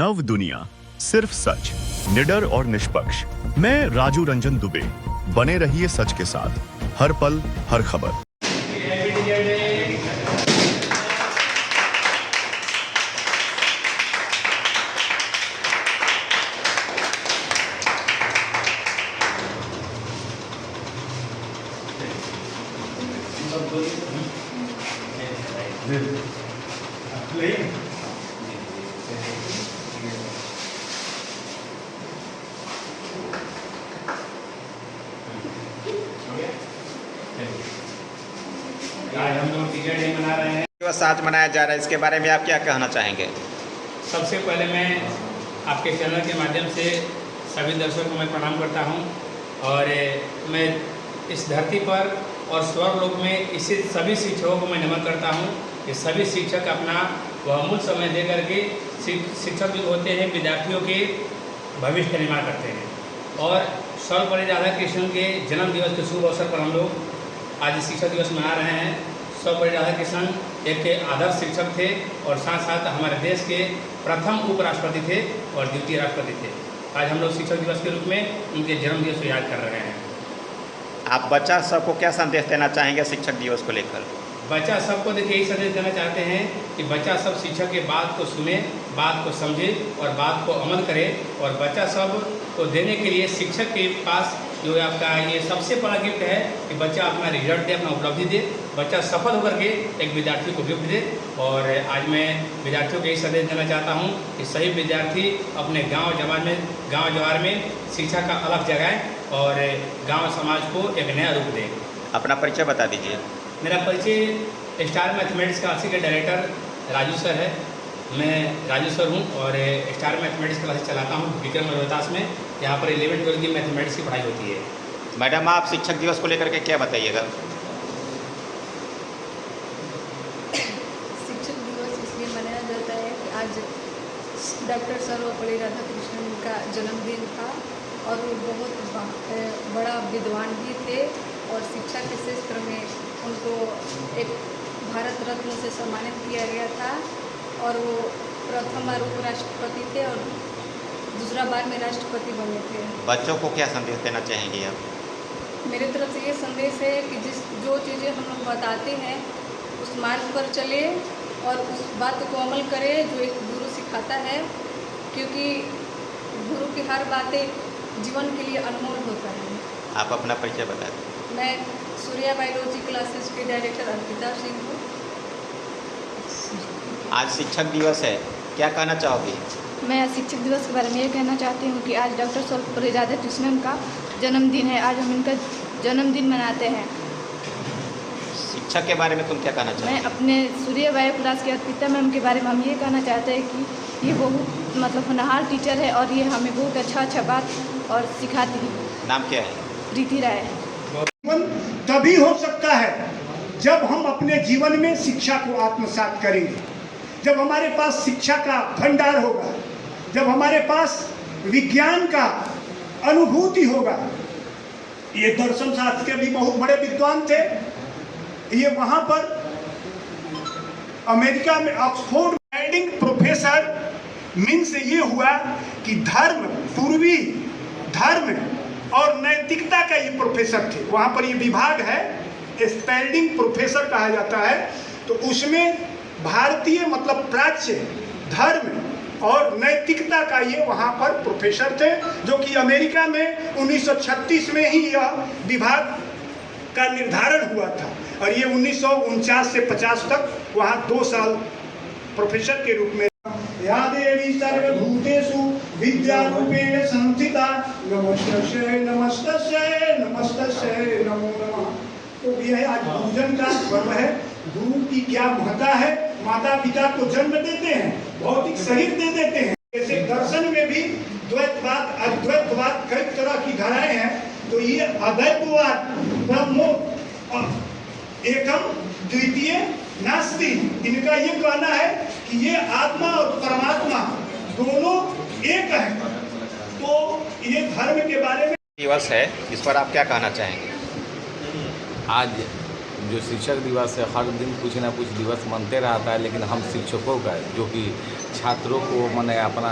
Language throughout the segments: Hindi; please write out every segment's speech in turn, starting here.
नव दुनिया, सिर्फ सच, निडर और निष्पक्ष। मैं राजू रंजन दुबे। बने रहिए सच के साथ, हर पल हर खबर। आज हम लोग टीचर डे मना रहे हैं। दिवस आज मनाया जा रहा है, इसके बारे में आप क्या कहना चाहेंगे? सबसे पहले मैं आपके चैनल के माध्यम से सभी दर्शकों को मैं प्रणाम करता हूं और मैं इस धरती पर और स्वर्गलोक में इसे सभी शिक्षकों को मैं नमन करता हूं कि सभी शिक्षक अपना बहुमूल्य समय दे करके शिक्षक जो होते हैं विद्यार्थियों के भविष्य का निर्माण करते हैं। और सर्वपल्ली राधाकृष्णन के जन्म दिवस के शुभ अवसर पर हम लोग आज शिक्षक दिवस मना रहे हैं। सर्वपल्ली राधाकृष्णन एक आदर्श शिक्षक थे और साथ साथ हमारे देश के प्रथम उपराष्ट्रपति थे और द्वितीय राष्ट्रपति थे। आज हम लोग शिक्षक दिवस के रूप में उनके जन्म दिवस को याद कर रहे हैं। आप बच्चा सबको क्या संदेश देना चाहेंगे शिक्षक दिवस को लेकर? बच्चा सबको देखिए यही संदेश देना चाहते हैं कि बच्चा सब शिक्षक के बात को सुने, बात को समझे और बात को अमल करे। और बच्चा सब को देने के लिए शिक्षक के पास जो आपका ये सबसे बड़ा गिफ्ट है कि बच्चा अपना रिजल्ट दे, अपना उपलब्धि दे, बच्चा सफल होकर के एक विद्यार्थी को गिफ्ट दे। और आज मैं विद्यार्थियों को यही संदेश देना चाहता हूँ कि सही विद्यार्थी अपने गांव जवार में शिक्षा का अलग जगाए और गांव समाज को एक नया रूप दे। अपना परिचय बता दीजिए। मेरा परिचय स्टार मैथमेटिक्स क्लासेस के डायरेक्टर राजू सर है। मैं राजू सर हूँ और स्टार मैथमेटिक्स क्लासेस चलाता हूँ विक्रम रोहतास में। यहाँ पर 11वीं-12वीं की मैथमेटिक्स की पढ़ाई होती है। मैडम, आप शिक्षक दिवस को लेकर के क्या बताइएगा? शिक्षक दिवस इसलिए मनाया जाता है कि आज डॉक्टर सर्वपल्ली राधाकृष्णन का जन्मदिन था और वो बहुत बड़ा विद्वान भी थे और शिक्षा के क्षेत्र में उनको एक भारत रत्न से सम्मानित किया गया था और वो प्रथम बार उपराष्ट्रपति थे और दूसरा बार में राष्ट्रपति बने थे। बच्चों को क्या संदेश देना चाहेंगे आप? मेरे तरफ से ये संदेश है कि जो चीज़ें हम लोग बताते हैं उस मार्ग पर चले और उस बात को अमल करे जो एक गुरु सिखाता है, क्योंकि गुरु की हर बातें जीवन के लिए अनमोल होता है। आप अपना परिचय बता दें। मैं सूर्या बायोलॉजी क्लासेस के डायरेक्टर अर्पिता सिंह हूँ। आज शिक्षक दिवस है, क्या कहना चाहोगी? मैं शिक्षक दिवस के बारे में ये कहना चाहती हूँ कि आज डॉक्टर सर्वपल्ली राधाकृष्णन का जन्मदिन है। आज हम इनका जन्मदिन मनाते हैं। शिक्षक के बारे में तुम क्या कहना चाहोगे? मैं अपने सूर्य बायो क्लास के अर्पिता मैम के बारे में हम ये कहना चाहते हैं कि ये बहुत होनहार टीचर है और ये हमें बहुत अच्छा बात और सिखाती है। नाम क्या है? प्रीति राय। जीवन तभी हो सकता है जब हम अपने जीवन में शिक्षा को आत्मसात करेंगे, जब हमारे पास शिक्षा का भंडार होगा, जब हमारे पास विज्ञान का अनुभूति होगा। ये दर्शन शास्त्र के भी बहुत बड़े विद्वान थे। ये वहां पर अमेरिका में ऑक्सफोर्ड में प्रोफेसर मीन्स ये हुआ कि धर्म, पूर्वी धर्म और नैतिकता का ये प्रोफेसर थे। वहाँ पर ये विभाग है, स्पेल्डिंग प्रोफेसर कहा जाता है। तो उसमें भारतीय मतलब प्राच्य धर्म और नैतिकता का ये वहाँ पर प्रोफेसर थे, जो कि अमेरिका में 1936 में ही यह विभाग का निर्धारण हुआ था और ये 1949 से 50 तक वहाँ 2 साल प्रोफेसर के रूप में। या देवी सर्वभूतेषु विद्यारूपेण संस्थिता नमस्तस्यै नमस्तस्यै नमस्तस्यै नमो नमः। तो यह आज गुरुजन का पर्व है। गुरु की क्या महत्ता है। माता पिता को जन्म देते हैं, भौतिक शरीर दे देते हैं। जैसे दर्शन में भी द्वैतवाद अद्वैतवाद कई तरह की धाराएं हैं, तो ये अद्वैतवाद ब्रह्मो एकम द्वितीय नास्ति, इनका ये कहना है कि ये आत्मा और परमात्मा दोनों एक है। तो ये धर्म के बारे में दिवस है, इस पर आप क्या कहना चाहेंगे? आज जो शिक्षक दिवस है हर दिन कुछ ना कुछ दिवस मनते रहता है, लेकिन हम शिक्षकों का जो कि छात्रों को मैंने अपना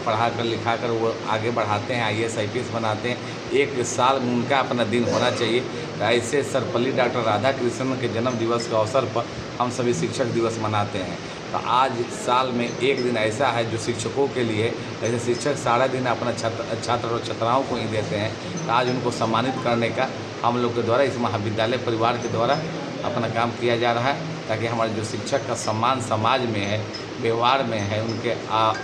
पढ़ा कर लिखा कर वो आगे बढ़ाते हैं, IAS IPS बनाते हैं, एक साल में उनका अपना दिन होना चाहिए। ऐसे सर्वपल्ली डॉक्टर राधाकृष्णन के जन्म दिवस के अवसर पर हम सभी शिक्षक दिवस मनाते हैं। तो आज साल में एक दिन ऐसा है जो शिक्षकों के लिए, ऐसे शिक्षक सारा दिन अपना छात्र और छात्राओं को ही देते हैं, तो आज उनको सम्मानित करने का हम लोग के द्वारा इस महाविद्यालय परिवार के द्वारा अपना काम किया जा रहा है, ताकि हमारे जो शिक्षक का सम्मान समाज में है, व्यवहार में है, उनके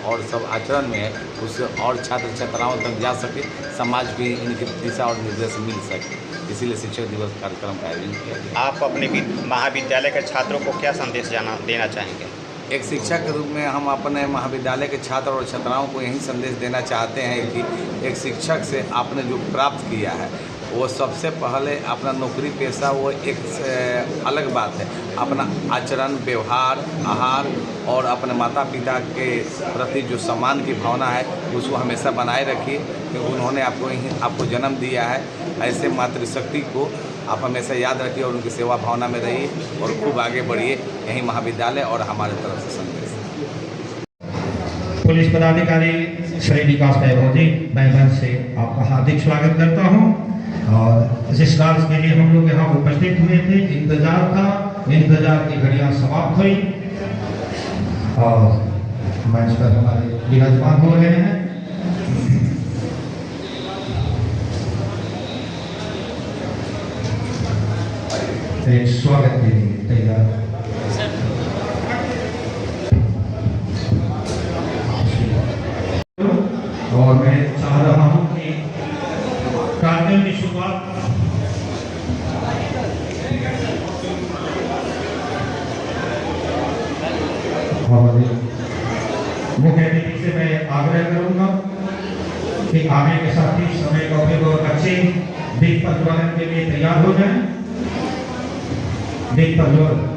और सब आचरण में है, उससे और छात्र छात्राओं तक जा सके, समाज को इनकी दिशा और निर्देश मिल सके। इसीलिए शिक्षक दिवस कार्यक्रम का आयोजन किया गया। आप अपने महाविद्यालय के छात्रों को क्या संदेश देना चाहेंगे? एक शिक्षक के रूप में हम अपने महाविद्यालय के छात्र और छात्राओं को यही संदेश देना चाहते हैं कि एक शिक्षक से आपने जो प्राप्त किया है वो सबसे पहले अपना नौकरी पेशा वो एक अलग बात है, अपना आचरण, व्यवहार, आहार और अपने माता पिता के प्रति जो सम्मान की भावना है उसको हमेशा बनाए रखिए, क्योंकि उन्होंने आपको जन्म दिया है। ऐसे मातृशक्ति को आप हमेशा याद रखिए और उनकी सेवा भावना में रहिए और खूब आगे बढ़िए। यही महाविद्यालय और हमारे तरफ से संदेश। पुलिस पदाधिकारी श्री विकास वैभव जी, मैं मंच से आपका हार्दिक स्वागत करता हूं। और जिस कार्य के लिए हम लोग यहाँ उपस्थित हुए थे, इंतजार की घड़ियां समाप्त हुई और मंच पर हमारे विराजमान हो रहे हैं। एक स्वागत के लिए तैयार। और मैं चाह रहा हूं कि कार्यक्रम की शुरुआत हमारे मुख्य अतिथि से मैं आग्रह करूंगा कि आगे के साथी समय का उपयोग अच्छे दीप प्रज्वलन के लिए तैयार हो जाएं। दीप प्रज्वलन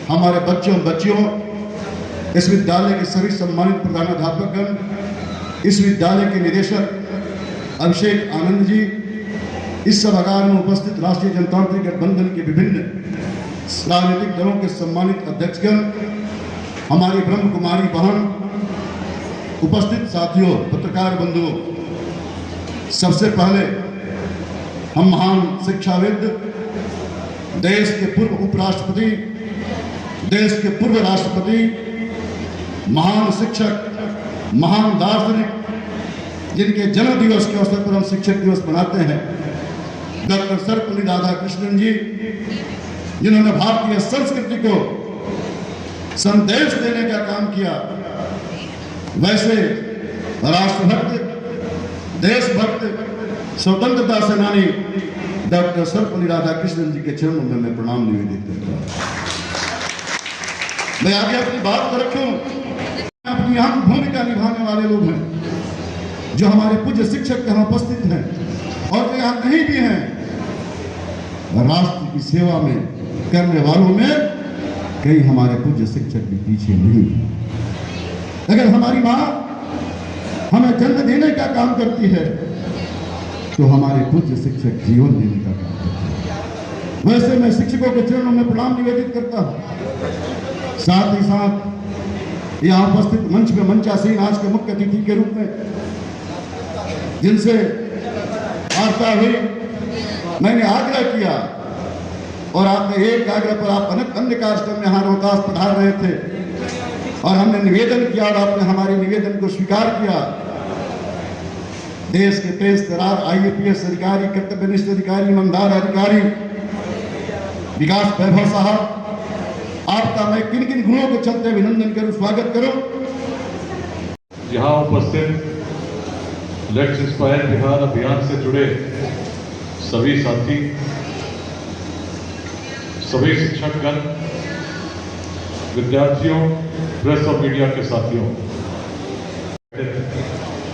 हमारे बच्चियों, इस विद्यालय के सभी सम्मानित प्रधानाध्यापकगण, इस विद्यालय के निदेशक अभिषेक आनंद जी, इस सभागार में उपस्थित राष्ट्रीय जनतांत्रिक गठबंधन के विभिन्न राजनीतिक दलों के सम्मानित अध्यक्षगण, हमारी ब्रह्म कुमारी बहन, उपस्थित साथियों, पत्रकार बंधुओं, सबसे पहले हम महान शिक्षाविद, देश के पूर्व उपराष्ट्रपति, देश के पूर्व राष्ट्रपति, महान शिक्षक, महान दार्शनिक, जिनके जन्म दिवस के अवसर पर हम शिक्षक दिवस मनाते हैं, डॉक्टर सर्वपल्ली राधाकृष्णन जी, जिन्होंने भारतीय संस्कृति को संदेश देने का काम किया। वैसे राष्ट्रभक्त, देशभक्त, स्वतंत्रता सेनानी डॉक्टर सर्वपल्ली राधाकृष्णन जी के चरणों में मैं प्रणाम निवेदित करता हूं। मैं आगे अपनी बात को रखूं, अपनी अहम भूमिका निभाने वाले लोग हैं जो हमारे पूज्य शिक्षक यहाँ उपस्थित हैं और जो यहाँ नहीं भी हैं, राष्ट्र की सेवा में करने वालों में कई हमारे पूज्य शिक्षक भी पीछे नहीं हैं। अगर हमारी माँ हमें जन्म देने का काम करती है तो हमारे पूज्य शिक्षक जीवन देने का काम करते हैं। वैसे मैं शिक्षकों के चरणों में प्रणाम निवेदित करता हूँ। साथ ही साथ यहाँ उपस्थित मंच में मंचासीन आज के मुख्य अतिथि के रूप में जिनसे वार्ता हुई, मैंने आग्रह किया और आपने एक आग्रह पर आप अन्य कार्यक्रम में यहाँ रोहतास पधार रहे थे और हमने निवेदन किया और आपने हमारे निवेदन को स्वीकार किया। देश के तेज तरार IAPS अधिकारी, कर्तव्यनिष्ठ अधिकारी, ईमानदार अधिकारी विकास वैभव साहब, आपका मैं किन किन गुणों के चलते अभिनंदन करूं, स्वागत करूं। यहाँ उपस्थित लेट्स इंस्पायर बिहार अभियान से जुड़े सभी साथी, सभी शिक्षकगण, विद्यार्थियों, प्रेस और मीडिया के साथियों,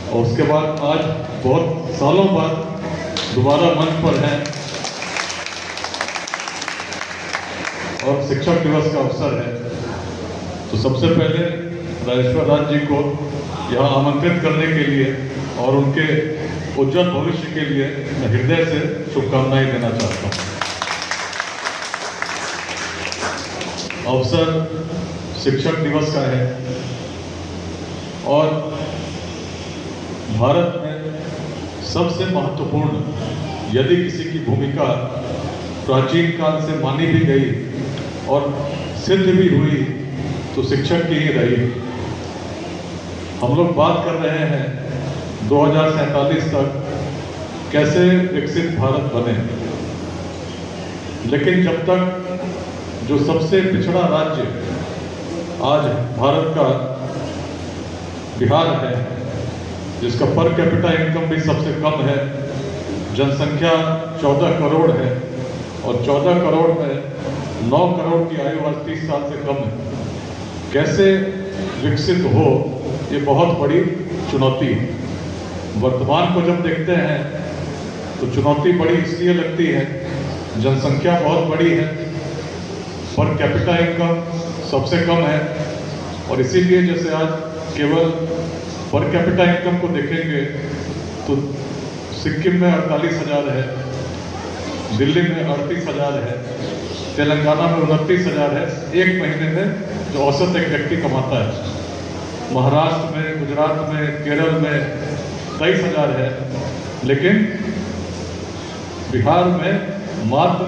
और उसके बाद आज बहुत सालों बाद दोबारा मंच पर हैं और शिक्षक दिवस का अवसर है, तो सबसे पहले राजेश्वर राज जी को यहाँ आमंत्रित करने के लिए और उनके उज्जवल भविष्य के लिए मैं हृदय से शुभकामनाएं देना चाहता हूँ। अवसर शिक्षक दिवस का है और भारत में सबसे महत्वपूर्ण यदि किसी की भूमिका प्राचीन काल से मानी भी गई और सिद्ध भी हुई तो शिक्षक की ही रही। हम लोग बात कर रहे हैं 2047 तक कैसे विकसित भारत बने, लेकिन जब तक जो सबसे पिछड़ा राज्य आज भारत का बिहार है, जिसका पर कैपिटा इनकम भी सबसे कम है, जनसंख्या 14 करोड़ है और 14 करोड़ में 9 करोड़ की आयु आज 30 साल से कम है, कैसे विकसित हो, ये बहुत बड़ी चुनौती है। वर्तमान को जब देखते हैं तो चुनौती बड़ी इसलिए लगती है, जनसंख्या बहुत बड़ी है, पर कैपिटा इनकम सबसे कम है और इसीलिए जैसे आज केवल पर कैपिटा इनकम को देखेंगे तो सिक्किम में 48,000 है, दिल्ली में 38,000 है, तेलंगाना में 29,000 है एक महीने में जो औसत एक व्यक्ति कमाता है। महाराष्ट्र में, गुजरात में, केरल में 23,000 है, लेकिन बिहार में मात्र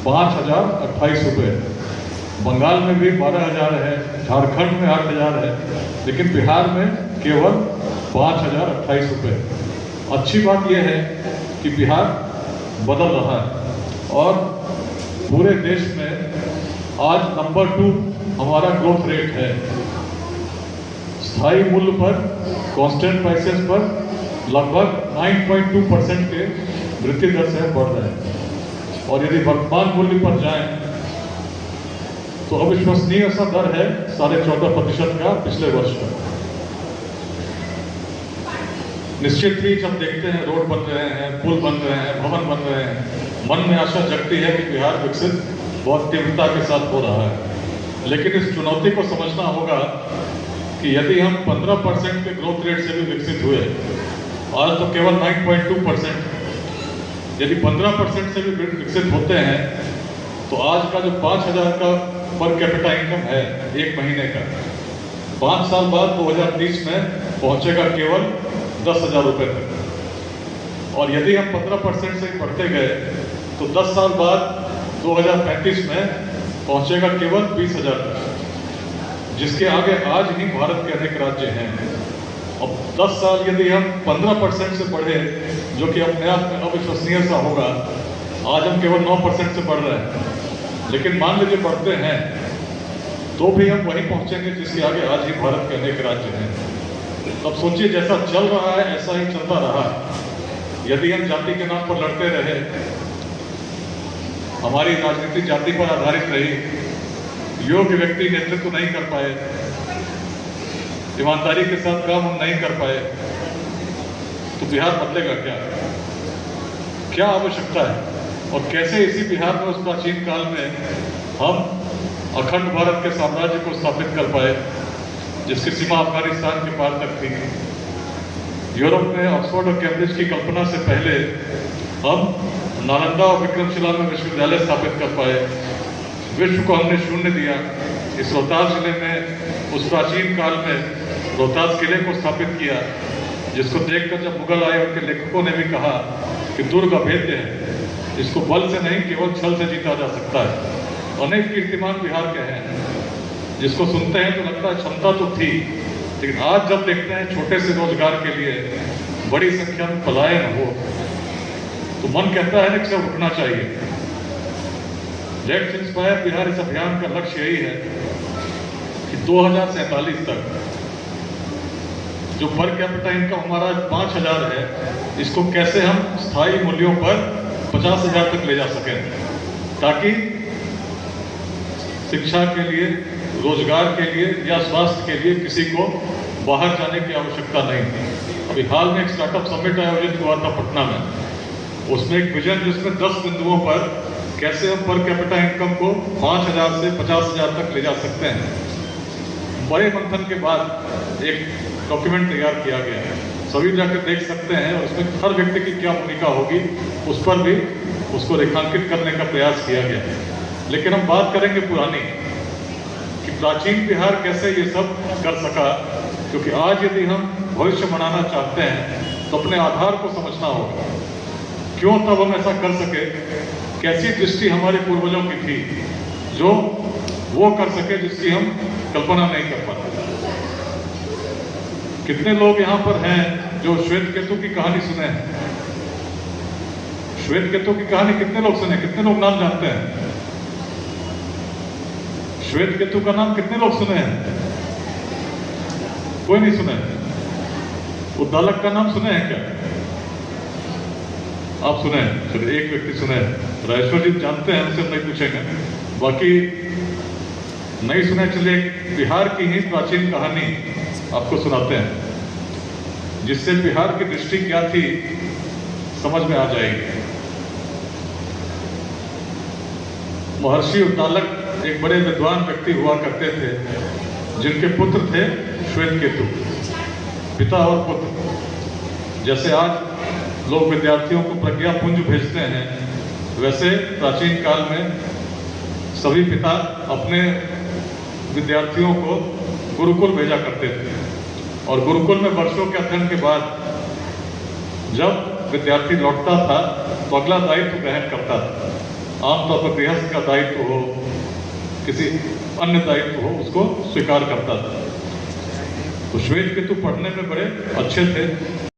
5,028 रुपये, बंगाल में भी 12,000 है, झारखंड में 8,000 है, लेकिन बिहार में केवल 5,028 रुपये। अच्छी बात यह है कि बिहार बदल रहा है और पूरे देश में आज नंबर 2 हमारा ग्रोथ रेट है। स्थायी मूल्य पर, कांस्टेंट प्राइसेस पर लगभग 9.2% के वृद्धि दर से बढ़ रहे हैं और यदि वर्तमान मूल्य पर जाएं तो अविश्वसनीय सा दर है 14.5% का पिछले वर्ष का। निश्चित ही जब देखते हैं रोड बन रहे हैं, पुल बन रहे हैं, भवन बन रहे हैं, मन में आशा जगती है कि बिहार विकसित बहुत तीव्रता के साथ हो रहा है। लेकिन इस चुनौती को समझना होगा कि यदि हम 15% के ग्रोथ रेट से भी विकसित हुए, आज तो केवल 9.2%, यदि 15% से भी विकसित होते हैं तो आज का जो 5,000 का पर कैपिटा इनकम है एक महीने का, 5 साल बाद 2030 में पहुंचेगा केवल 10,000 रुपये तक। और यदि हम 15% से बढ़ते गए तो 10 साल बाद 2035 में पहुंचेगा केवल 20,000 तक, जिसके आगे आज ही भारत के अनेक राज्य हैं। अब 10 साल यदि हम 15% से बढ़े, जो कि अपने आप में अविश्वसनीय सा होगा, आज हम केवल 9% से बढ़ रहे हैं, लेकिन मान लीजिए बढ़ते हैं तो भी हम वहीं पहुंचेंगे जिसके आगे आज ही भारत के अनेक राज्य हैं। अब सोचिए, जैसा चल रहा है ऐसा ही चलता रहा। यदि हम जाति के नाम पर लड़ते रहे, हमारी राजनीति जाति पर आधारित रही, योग्य व्यक्ति नेतृत्व नहीं कर पाए, ईमानदारी के साथ काम हम नहीं कर पाए, तो बिहार बदलेगा क्या? क्या आवश्यकता है और कैसे इसी बिहार में उस प्राचीन काल में हम अखंड भारत के साम्राज्य को स्थापित कर पाए, जिसकी सीमा अफगानिस्तान के पार तक थी। यूरोप में ऑक्सफोर्ड और कैम्ब्रिज की कल्पना से पहले हम नालंदा और विक्रमशिला में विश्वविद्यालय स्थापित कर पाए। विश्व को हमने शून्य दिया। इस रोहतास जिले में उस प्राचीन काल में रोहतास किले को स्थापित किया, जिसको देखकर जब मुगल आए उनके लेखकों ने भी कहा कि दुर्ग अभेद्य है, इसको बल से नहीं केवल छल से जीता जा सकता है। अनेक कीर्तिमान बिहार के हैं, जिसको सुनते हैं तो लगता है क्षमता तो थी, लेकिन आज जब देखते हैं छोटे से रोजगार के लिए बड़ी संख्या में पलायन हो, तो मन कहता है कि सब रुकना चाहिए। लेट्स इंस्पायर बिहार इस अभियान का लक्ष्य यही है कि 2047 तक जो पर कैपिटा इनकम हमारा 5,000 है, इसको कैसे हम स्थायी मूल्यों पर 50,000 तक ले जा सकें, ताकि शिक्षा के लिए, रोजगार के लिए या स्वास्थ्य के लिए किसी को बाहर जाने की आवश्यकता नहीं थी। अभी हाल में एक स्टार्टअप समिट आयोजित हुआ था पटना में, उसमें एक विजन जिसमें 10 बिंदुओं पर कैसे हम पर कैपिटा इनकम को 5,000 से 50,000 तक ले जा सकते हैं। बड़े मंथन के बाद एक डॉक्यूमेंट तैयार किया गया है, सभी जाकर देख सकते हैं, और उसमें हर व्यक्ति की क्या भूमिका होगी उस पर भी उसको रेखांकित करने का प्रयास किया गया है। लेकिन हम बात करेंगे पुरानी कि प्राचीन बिहार कैसे ये सब कर सका, क्योंकि आज यदि हम भविष्य बनाना चाहते हैं तो अपने आधार को समझना होगा। क्यों तब हम ऐसा कर सके, कैसी दृष्टि हमारे पूर्वजों की थी जो वो कर सके जिसकी हम कल्पना नहीं कर पाते। कितने लोग यहाँ पर हैं जो श्वेत केतु की कहानी सुने हैं? श्वेत केतु की कहानी कितने लोग सुने, कितने लोग नाम जानते हैं? श्वेत केतु का नाम कितने लोग सुने हैं? कोई नहीं सुने। उद्दालक का नाम सुने हैं क्या? आप सुने हैं? चलिए, एक व्यक्ति सुने हैं। राजेश्वर जी जानते हैं, उनसे नहीं पूछेंगे, बाकी नहीं सुने। चलिए, बिहार की ही प्राचीन कहानी आपको सुनाते हैं, जिससे बिहार की दृष्टि क्या थी समझ में आ जाएगी। महर्षि उद्दालक एक बड़े विद्वान व्यक्ति हुआ करते थे, जिनके पुत्र थे श्वेत केतु, पिता और पुत्र। जैसे आज लोग विद्यार्थियों को प्रज्ञा पुंज भेजते हैं, वैसे प्राचीन काल में सभी पिता अपने विद्यार्थियों को गुरुकुल भेजा करते थे, और गुरुकुल में वर्षों के अध्ययन के बाद जब विद्यार्थी लौटता था तो अगला दायित्व ग्रहण करता था। आमतौर पर गृहस्थ का दायित्व हो, किसी अन्य दायित्व हो, उसको स्वीकार करता था। तो श्वेत केतु पढ़ने में बड़े अच्छे थे।